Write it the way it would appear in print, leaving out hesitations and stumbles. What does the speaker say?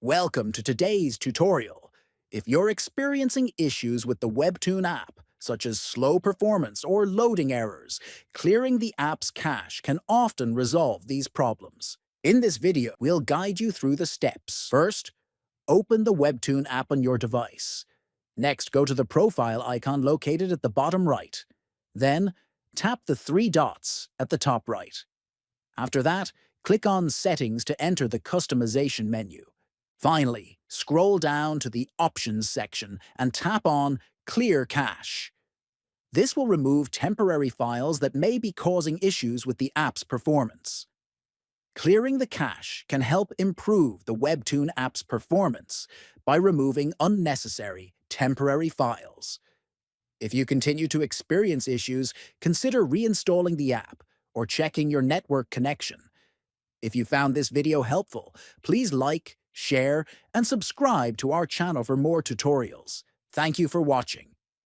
Welcome to today's tutorial. If you're experiencing issues with the Webtoon app, such as slow performance or loading errors, clearing the app's cache can often resolve these problems. In this video, we'll guide you through the steps. First, open the Webtoon app on your device. Next, go to the profile icon located at the bottom right. Then, tap the three dots at the top right. After that, click on Settings to enter the customization menu. Finally, scroll down to the Options section and tap on Clear Cache. This will remove temporary files that may be causing issues with the app's performance. Clearing the cache can help improve the Webtoon app's performance by removing unnecessary temporary files. If you continue to experience issues, consider reinstalling the app or checking your network connection. If you found this video helpful, please like, share, and subscribe to our channel for more tutorials. Thank you for watching.